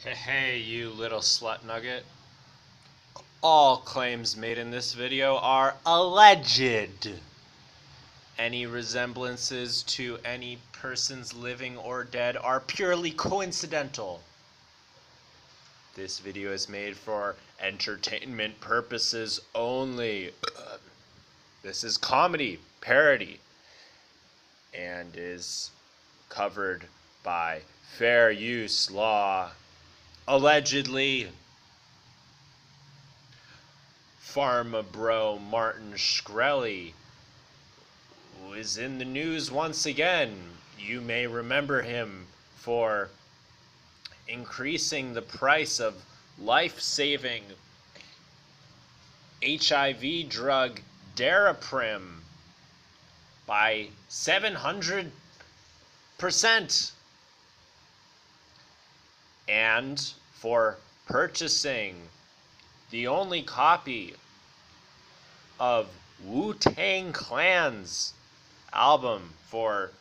Hey, you little slut nugget. All claims made in this video are alleged. Any resemblances to any persons living or dead are purely coincidental. This video is made for entertainment purposes only. This is comedy, parody, and is covered by fair use law. Allegedly. Pharma bro Martin Shkreli was in the news once again. You may remember him for increasing the price of life-saving HIV drug Daraprim by 700%, and for purchasing the only copy of Wu-Tang Clan's album for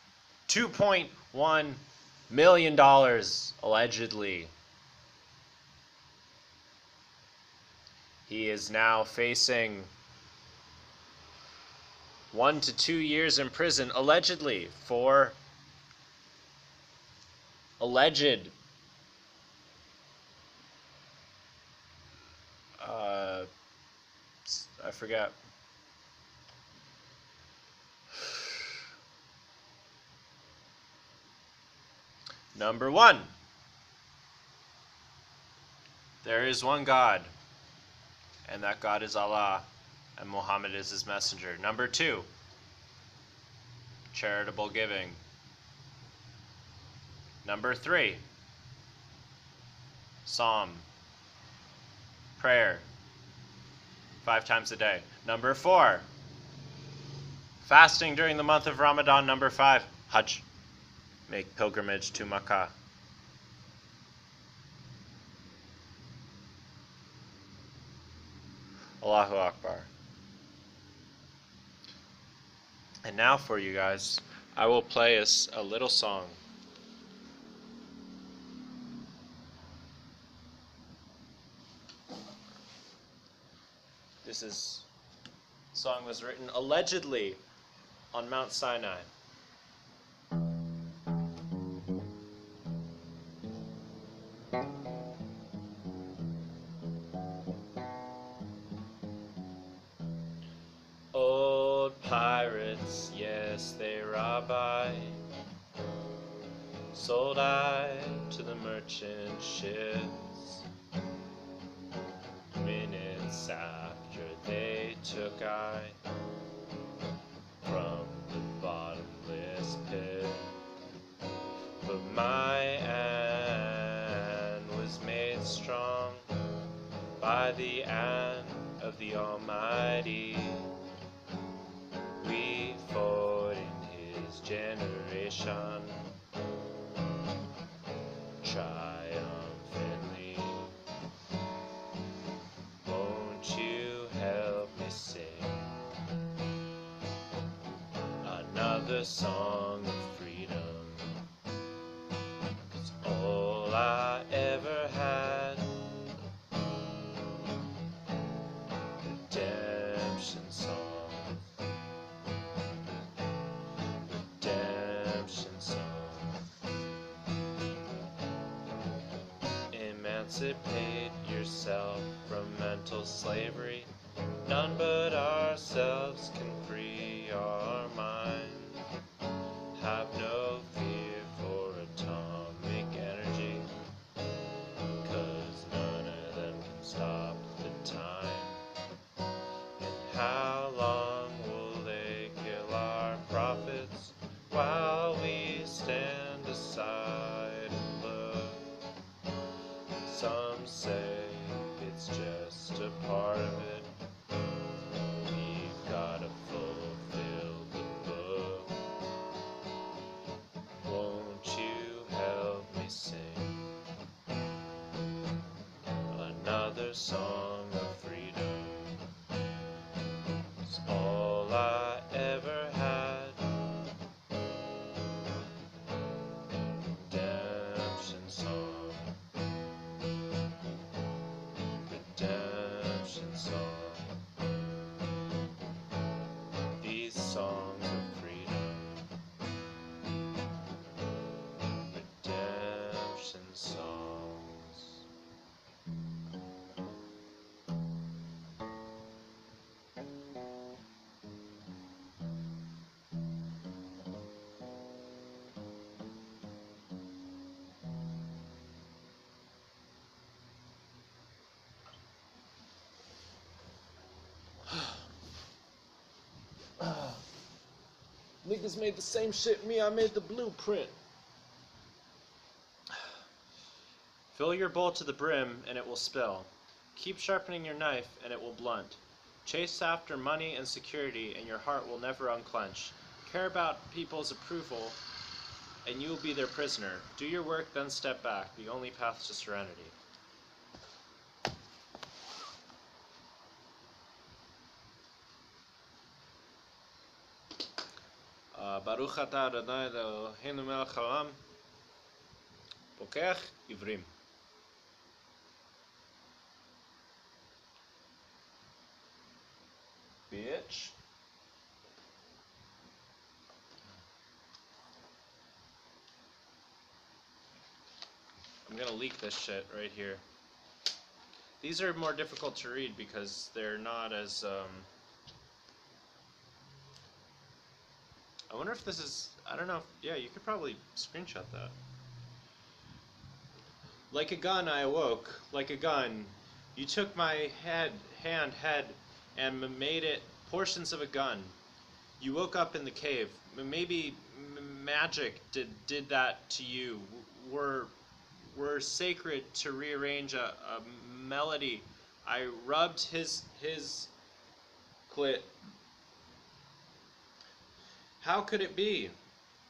$2.1 million, allegedly. He is now facing 1 to 2 years in prison, allegedly, for alleged I forget. Number 1, there is one God, and that God is Allah, and Muhammad is his messenger. Number 2, charitable giving. Number 3, psalm, prayer, 5 times a day. Number 4, fasting during the month of Ramadan. Number 5, Hajj, make pilgrimage to Makkah. Allahu Akbar. And now for you guys, I will play us a little song. This song was written allegedly on Mount Sinai. Old pirates, yes, they rob I, sold I to the merchant ships. Minutes after they took I from the bottomless pit. But my Anne was made strong by the Anne of the Almighty. We fought in his generation triumphantly. Won't you help me sing another song of freedom? 'Cause all I ever had, redemption songs, redemption songs. Emancipate yourself from mental slavery. None but ourselves can free our mind. Have no fear for atomic energy, 'cause none of them can stop the time. And how long will they kill our prophets while we stand aside and look? Some say it's just a part of it. We've gotta fulfill the book. Won't you help me sing another song of freedom? It's all I ever had, redemption song, Niggas made the same shit me, I made the blueprint. Fill your bowl to the brim and it will spill. Keep sharpening your knife and it will blunt. Chase after money and security and your heart will never unclench. Care about people's approval and you will be their prisoner. Do your work, then step back, the only path to serenity. Baruch atah Adonai Eloheinu melech haolam, pokech ivrim. Bitch. I'm gonna leak this shit right here. These are more difficult to read because they're not as, I wonder if this is, I don't know, yeah, you could probably screenshot that. Like a gun I awoke, like a gun. You took my head, and made it portions of a gun. You woke up in the cave. Maybe magic did that to you. Were sacred to rearrange a melody. I rubbed his clit. How could it be?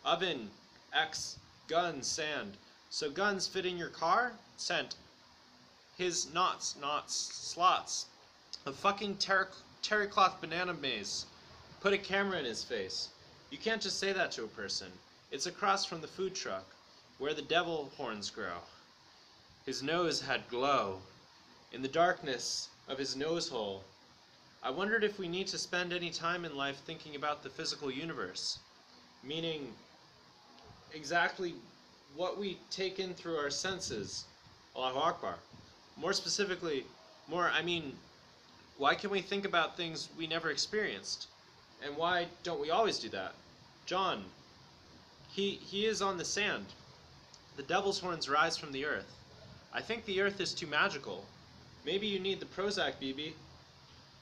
Oven, X, gun, sand. So guns fit in your car? Sent. His knots, slots. A fucking terry cloth banana maze. Put a camera in his face. You can't just say that to a person. It's across from the food truck, where the devil horns grow. His nose had glow. In the darkness of his nose hole, I wondered if we need to spend any time in life thinking about the physical universe, meaning exactly what we take in through our senses. Allahu Akbar. More specifically, why can we think about things we never experienced? And why don't we always do that? John, he is on the sand. The devil's horns rise from the earth. I think the earth is too magical. Maybe you need the Prozac, BB.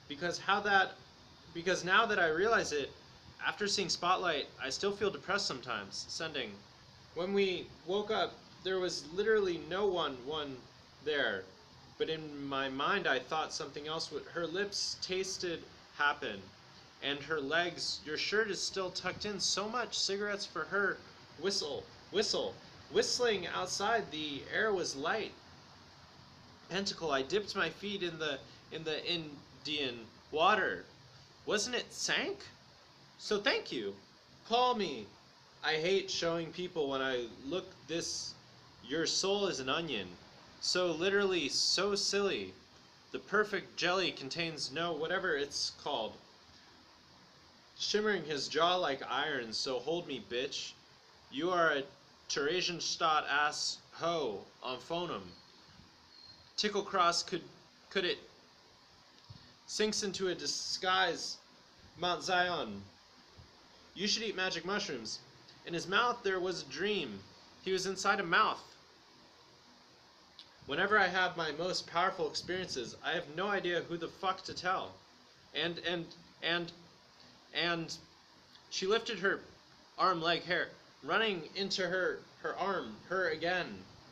Because now that I realize it, after seeing Spotlight, I still feel depressed sometimes. Sending. When we woke up, there was literally no one there. But in my mind, I thought something else would. Her lips tasted happen. And her legs, your shirt is still tucked in so much. Cigarettes for her. Whistle. Whistling outside, the air was light. Pentacle, I dipped my feet in the Indian water. Wasn't it sank? So thank you. Call me. I hate showing people when I look this. Your soul is an onion. So literally, so silly. The perfect jelly contains no whatever it's called. Shimmering his jaw like iron, so hold me, bitch. You are a Theresienstadt ass hoe on phonum. Tickle cross could it sinks into a disguise. Mount Zion. You should eat magic mushrooms. In his mouth there was a dream. He was inside a mouth. Whenever I have my most powerful experiences, I have no idea who the fuck to tell. And she lifted her arm, leg, hair, running into her arm, her again.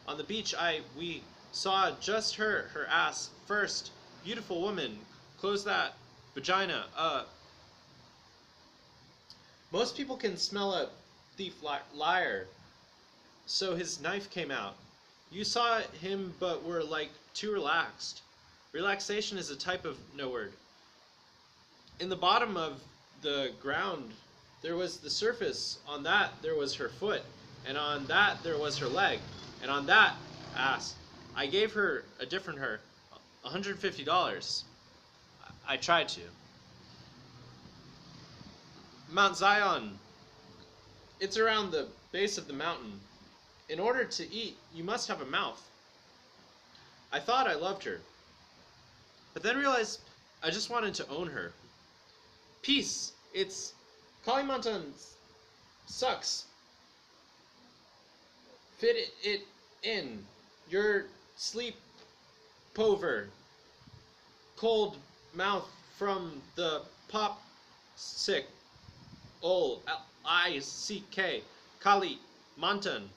On the beach we saw just her ass first. Beautiful woman. Close that. Vagina. Most people can smell a thief liar. So his knife came out. You saw him but were like too relaxed. Relaxation is a type of no word. In the bottom of the ground there was the surface. On that there was her foot. And on that there was her leg. And on that ass. I gave her a different her. $150. I tried to. Mount Zion. It's around the base of the mountain. In order to eat, you must have a mouth. I thought I loved her. But then realized I just wanted to own her. Peace. It's Kalimantan sucks. Fit it in. Your sleep pover. Cold mouth from the pop sick old K. Kali. Montan.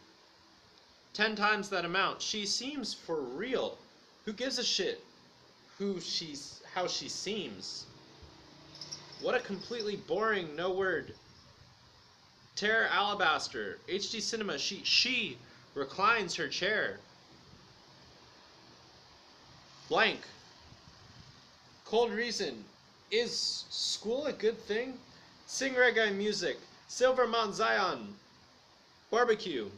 10 times that amount. She seems for real. Who gives a shit how she seems? What a completely boring no word. Terror Alabaster. HD Cinema. She reclines her chair. Blank. Cold Reason. Is school a good thing? Sing reggae music. Silver Mount Zion. Barbecue.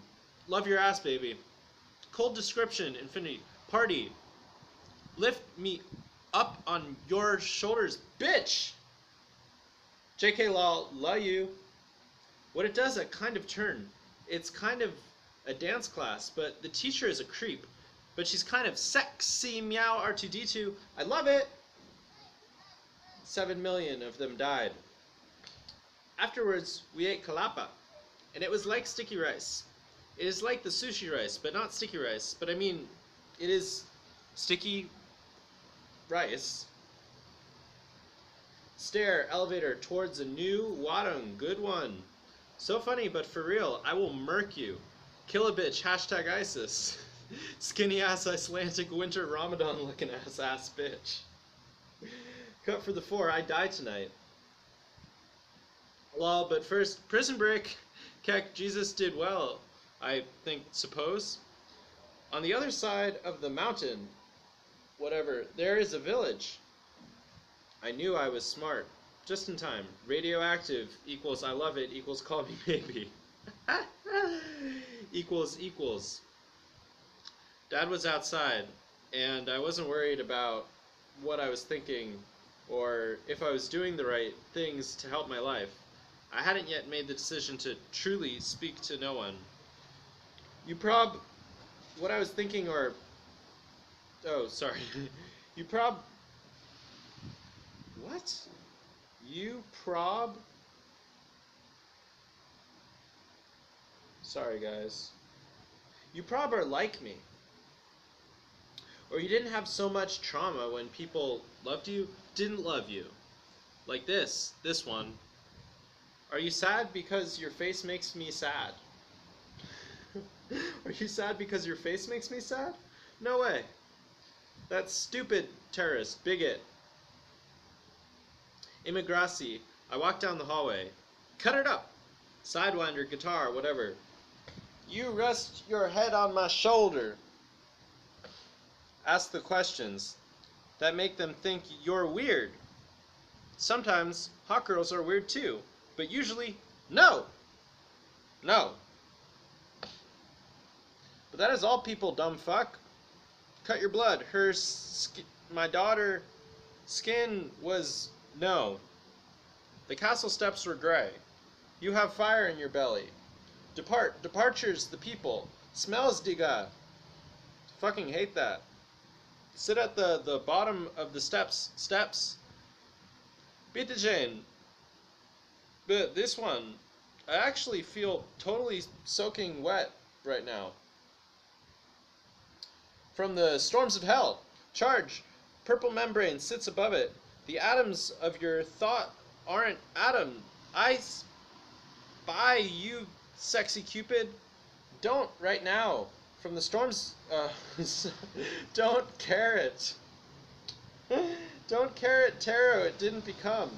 Love your ass, baby. Cold Description. Infinity. Party. Lift me up on your shoulders, bitch! JK lol, love you. What it does, a kind of turn. It's kind of a dance class, but the teacher is a creep. But she's kind of sexy, meow, R2D2. I love it! 7 million of them died. Afterwards, we ate kalapa, and it was like sticky rice. It is like the sushi rice, but not sticky rice. But I mean, it is sticky rice. Stair, elevator, towards a new Wadung, good one. So funny, but for real, I will murk you. Kill a bitch, hashtag ISIS. Skinny ass Icelandic winter Ramadan looking ass bitch. Cut for the 4, I die tonight. Lol, but first, prison break. Keck, Jesus did well, I think, suppose. On the other side of the mountain, whatever, there is a village. I knew I was smart. Just in time. Radioactive equals I love it equals call me baby. equals. Dad was outside, and I wasn't worried about what I was thinking or if I was doing the right things to help my life. I hadn't yet made the decision to truly speak to no one. What I was thinking or... Oh, sorry. What? Sorry, guys. You prob are like me. Or you didn't have so much trauma when people loved you, didn't love you. Like this one. Are you sad because your face makes me sad? Are you sad because your face makes me sad? No way. That's stupid, terrorist, bigot. Immigrasi. I walk down the hallway. Cut it up! Sidewinder, guitar, whatever. You rest your head on my shoulder. Ask the questions that make them think you're weird. Sometimes hot girls are weird too, but usually, no! No. But that is all, people, dumb fuck. Cut your blood. My daughter skin was... No. The castle steps were gray. You have fire in your belly. Depart. Departure's the people. Smells, diga. Fucking hate that. Sit at the bottom of the steps. Beat the Jane. But this one, I actually feel totally soaking wet right now. From the storms of hell. Charge. Purple membrane sits above it. The atoms of your thought aren't atom. I spy you, sexy Cupid. Don't right now. From the storms, don't carrot. Don't carrot tarot, it didn't become.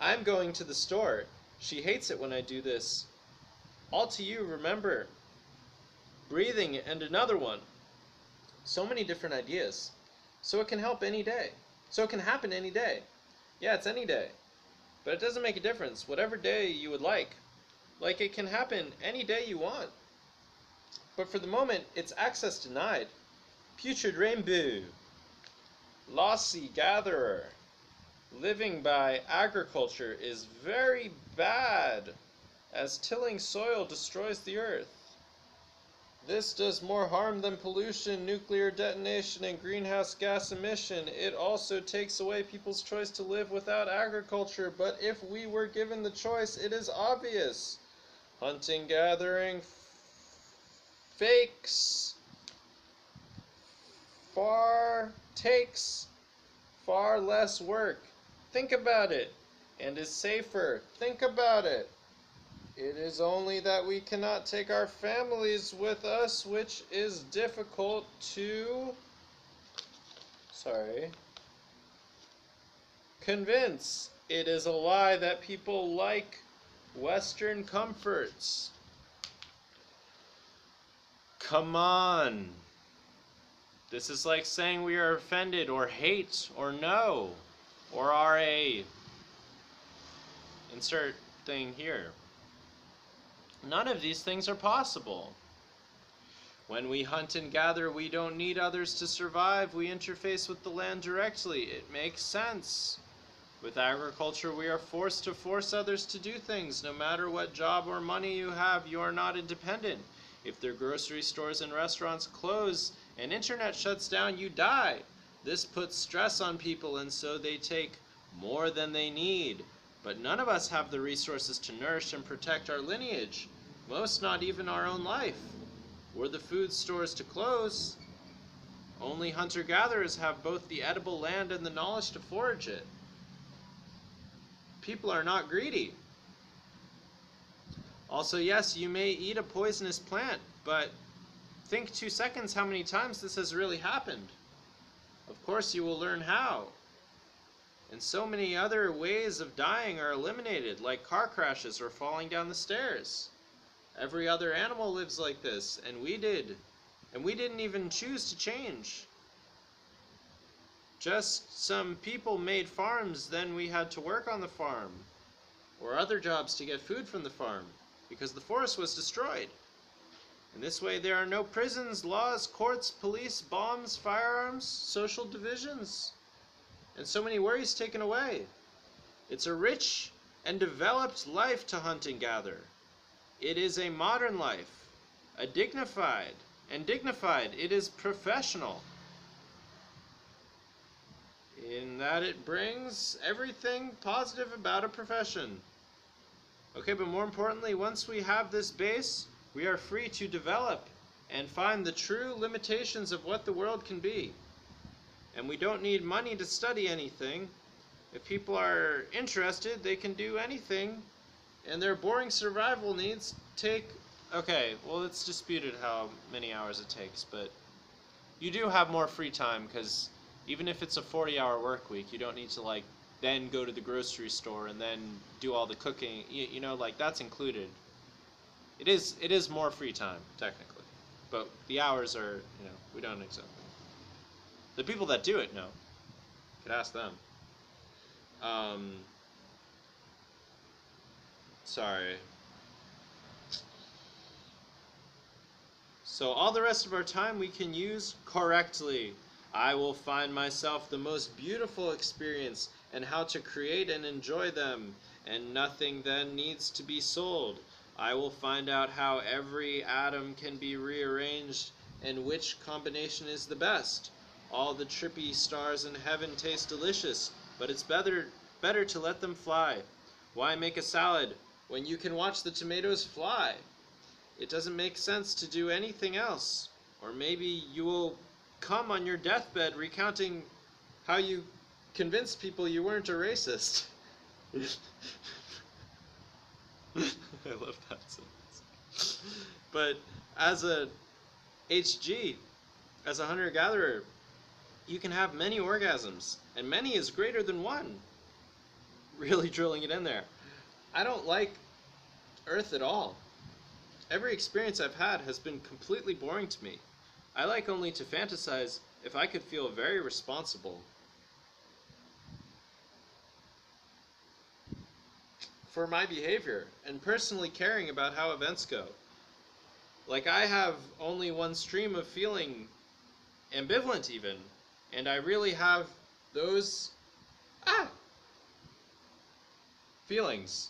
I'm going to the store. She hates it when I do this. All to you, remember. Breathing and another one. So many different ideas. So it can help any day. So it can happen any day. Yeah, it's any day. But it doesn't make a difference. Whatever day you would like. Like it can happen any day you want. But for the moment, it's access denied. Putrid rainbow. Lossy gatherer. Living by agriculture is very bad, as tilling soil destroys the earth. This does more harm than pollution, nuclear detonation, and greenhouse gas emission. It also takes away people's choice to live without agriculture, but if we were given the choice, it is obvious. Hunting, gathering, takes far less work. Think about it. And is safer. Think about it. It is only that we cannot take our families with us, which is difficult to, convince. It is a lie that people like Western comforts. Come on. This is like saying we are offended or hate or no or are a insert thing here. None of these things are possible. When we hunt and gather, we don't need others to survive. We interface with the land directly. It makes sense. With agriculture, we are forced to force others to do things. No matter what job or money you have, you are not independent. If their grocery stores and restaurants close and internet shuts down, you die. This puts stress on people, and so they take more than they need. But none of us have the resources to nourish and protect our lineage, most not even our own life. Were the food stores to close, only hunter-gatherers have both the edible land and the knowledge to forage it. People are not greedy. Also, yes, you may eat a poisonous plant, but think 2 seconds how many times this has really happened. Of course, you will learn how. And so many other ways of dying are eliminated, like car crashes or falling down the stairs. Every other animal lives like this, and we did. And we didn't even choose to change. Just some people made farms, then we had to work on the farm, or other jobs to get food from the farm, because the forest was destroyed. In this way, there are no prisons, laws, courts, police, bombs, firearms, social divisions, and so many worries taken away. It's a rich and developed life to hunt and gather. It is a modern life, a dignified. It is professional, in that it brings everything positive about a profession. Okay, but more importantly, once we have this base, we are free to develop and find the true limitations of what the world can be. And we don't need money to study anything. If people are interested, they can do anything, and their boring survival needs take... Okay, well, it's disputed how many hours it takes, but you do have more free time, because even if it's a 40-hour work week, you don't need to, like, then go to the grocery store and then do all the cooking. You know, like, that's included. It is more free time, technically. But the hours are, you know, we don't accept them. The people that do it know. You could ask them. Sorry. So all the rest of our time we can use correctly. I will find myself the most beautiful experience and how to create and enjoy them, and nothing then needs to be sold. I will find out how every atom can be rearranged and which combination is the best. All the trippy stars in heaven taste delicious, but it's better to let them fly. Why make a salad when you can watch the tomatoes fly? It doesn't make sense to do anything else. Or maybe you will come on your deathbed recounting how you convinced people you weren't a racist. I love that sentence. But as a HG, as a hunter-gatherer, you can have many orgasms, and many is greater than one. Really drilling it in there. I don't like Earth at all. Every experience I've had has been completely boring to me. I like only to fantasize if I could feel very responsible for my behavior and personally caring about how events go. Like, I have only one stream of feeling, ambivalent even, and I really have those feelings.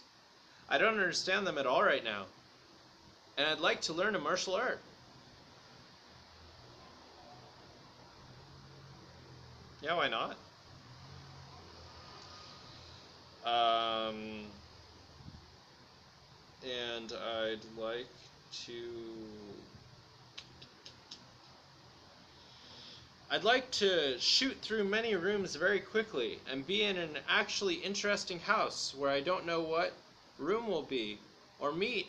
I don't understand them at all right now, and I'd like to learn a martial art. Yeah, why not? And I'd like to shoot through many rooms very quickly and be in an actually interesting house where I don't know what room will be or meet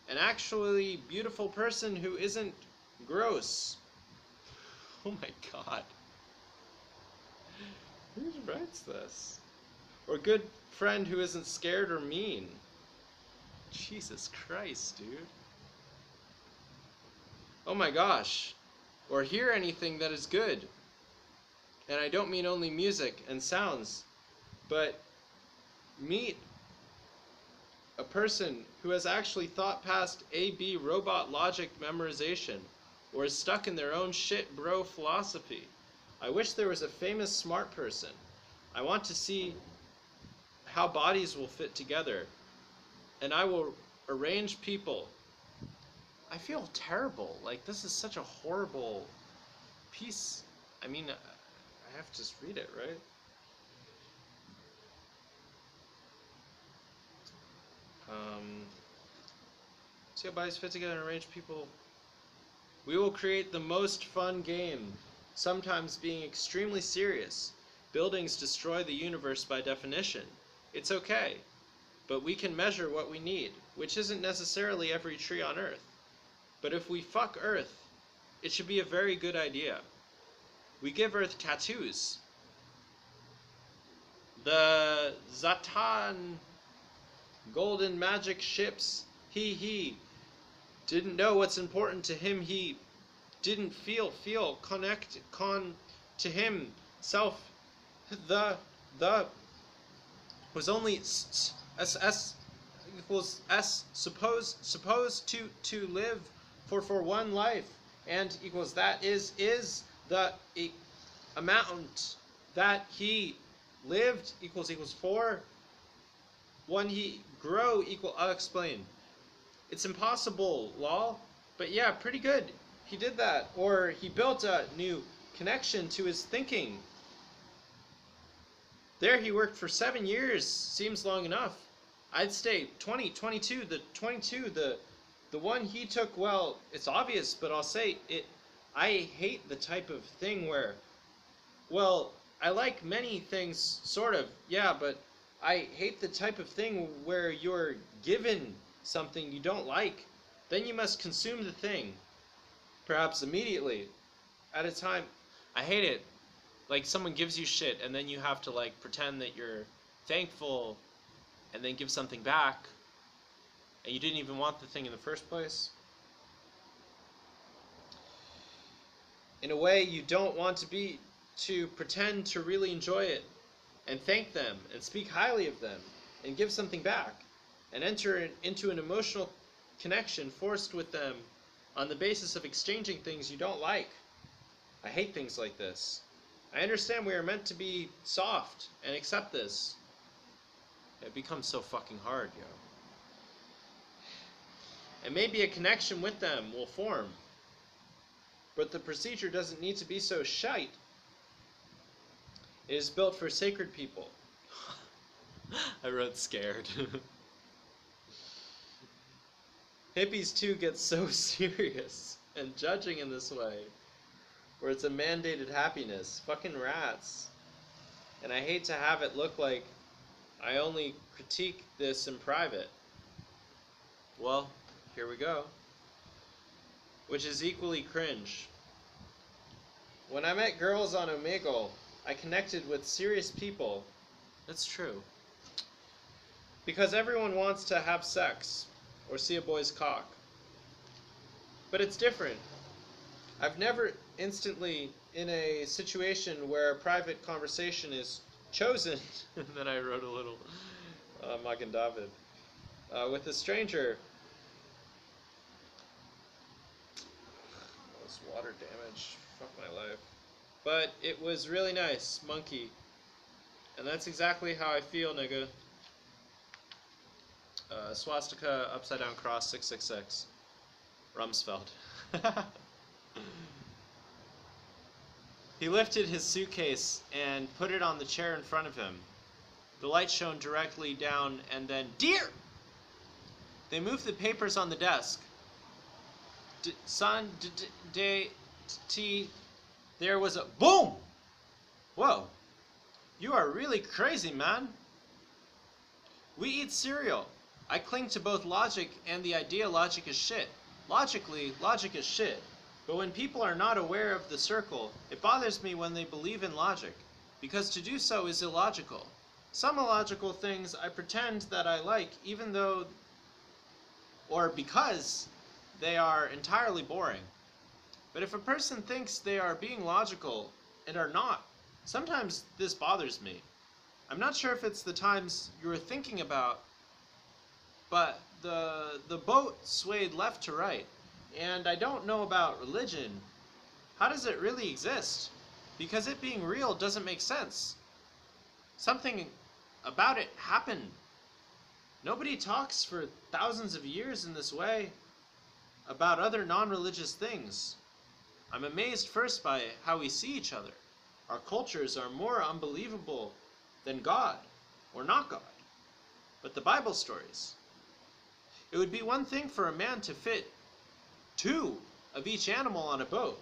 an actually beautiful person who isn't gross. Oh my god. Who writes this? Or good friend who isn't scared or mean. Jesus Christ, dude. Oh my gosh. Or hear anything that is good. And I don't mean only music and sounds, but meet a person who has actually thought past A-B robot logic memorization, or is stuck in their own shit bro philosophy. I wish there was a famous smart person. I want to see how bodies will fit together, and I will arrange people. I feel terrible. Like, this is such a horrible piece. I mean, I have to just read it, right? See how bodies fit together and arrange people. We will create the most fun game, sometimes being extremely serious. Buildings destroy the universe by definition. It's okay, but we can measure what we need, which isn't necessarily every tree on Earth. But if we fuck Earth, it should be a very good idea. We give Earth tattoos. The Zatan golden magic ships, he didn't know what's important to him. He didn't feel to himself. The was only s equals s supposed to live for one life, and equals that is the amount that he lived equals for one he grow equal. I'll explain. It's impossible, lol. But yeah, pretty good. He did that. Or he built a new connection to his thinking. There he worked for 7 years. Seems long enough. I'd stay 22. The one he took, well, it's obvious, but I'll say it. I hate the type of thing where, well, I like many things, sort of, yeah, but I hate the type of thing where you're given something you don't like, then you must consume the thing, perhaps immediately, at a time. I hate it. Like, someone gives you shit, and then you have to, like, pretend that you're thankful, and then give something back, and you didn't even want the thing in the first place. In a way, you don't want to pretend to really enjoy it, and thank them, and speak highly of them, and give something back, and enter into an emotional connection forced with them on the basis of exchanging things you don't like. I hate things like this. I understand we are meant to be soft and accept this. It becomes so fucking hard, yo. And maybe a connection with them will form, but the procedure doesn't need to be so shite. It is built for sacred people. I wrote scared. Hippies too get so serious and judging in this way, where it's a mandated happiness. Fucking rats. And I hate to have it look like I only critique this in private. Well, here we go. Which is equally cringe. When I met girls on Omegle, I connected with serious people. That's true. Because everyone wants to have sex or see a boy's cock. But it's different. I've never instantly in a situation where a private conversation is chosen. And then I wrote a little Magen David. With a stranger. That was water damage. Fuck my life. But it was really nice, monkey. And that's exactly how I feel, nigga. Swastika, upside down cross, 666. Rumsfeld. He lifted his suitcase and put it on the chair in front of him. The light shone directly down and then, dear! They moved the papers on the desk. There was a boom! Whoa. You are really crazy, man. We eat cereal. I cling to both logic and the idea logic is shit. Logically, logic is shit. But when people are not aware of the circle, it bothers me when they believe in logic, because to do so is illogical. Some illogical things I pretend that I like even though, or because, they are entirely boring. But if a person thinks they are being logical and are not, sometimes this bothers me. I'm not sure if it's the times you were thinking about, but the boat swayed left to right, and I don't know about religion. How does it really exist? Because it being real doesn't make sense. Something about it happened. Nobody talks for thousands of years in this way about other non-religious things. I'm amazed first by how we see each other. Our cultures are more unbelievable than God, or not God, but the Bible stories. It would be one thing for a man to fit 2 of each animal on a boat,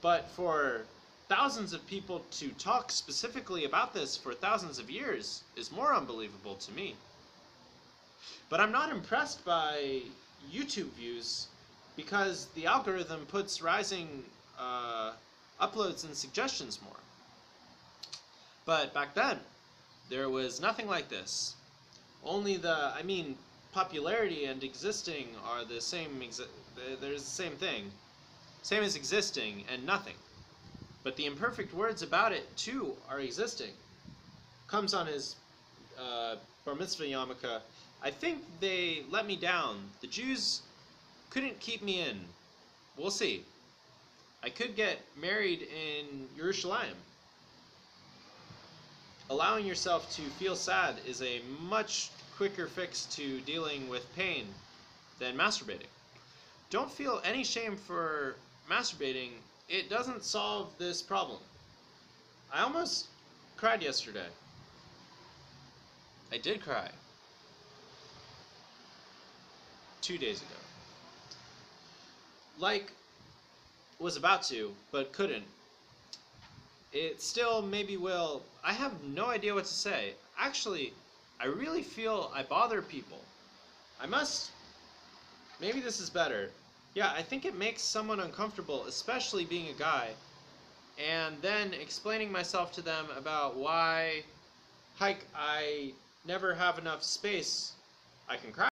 but for thousands of people to talk specifically about this for thousands of years is more unbelievable to me. But I'm not impressed by YouTube views because the algorithm puts rising uploads and suggestions more. But back then, there was nothing like this. Only popularity and existing are the same, there's the same thing. Same as existing and nothing. But the imperfect words about it, too, are existing. Comes on his bar mitzvah yarmulke. I think they let me down. The Jews couldn't keep me in. We'll see. I could get married in Yerushalayim. Allowing yourself to feel sad is a much quicker fix to dealing with pain than masturbating. Don't feel any shame for masturbating. It doesn't solve this problem. I almost cried yesterday. I did cry. 2 days ago. Like, was about to, but couldn't. It still maybe will. I have no idea what to say. Actually, I really feel I bother people. Maybe this is better. Yeah, I think it makes someone uncomfortable, especially being a guy, and then explaining myself to them about why I never have enough space. I can cry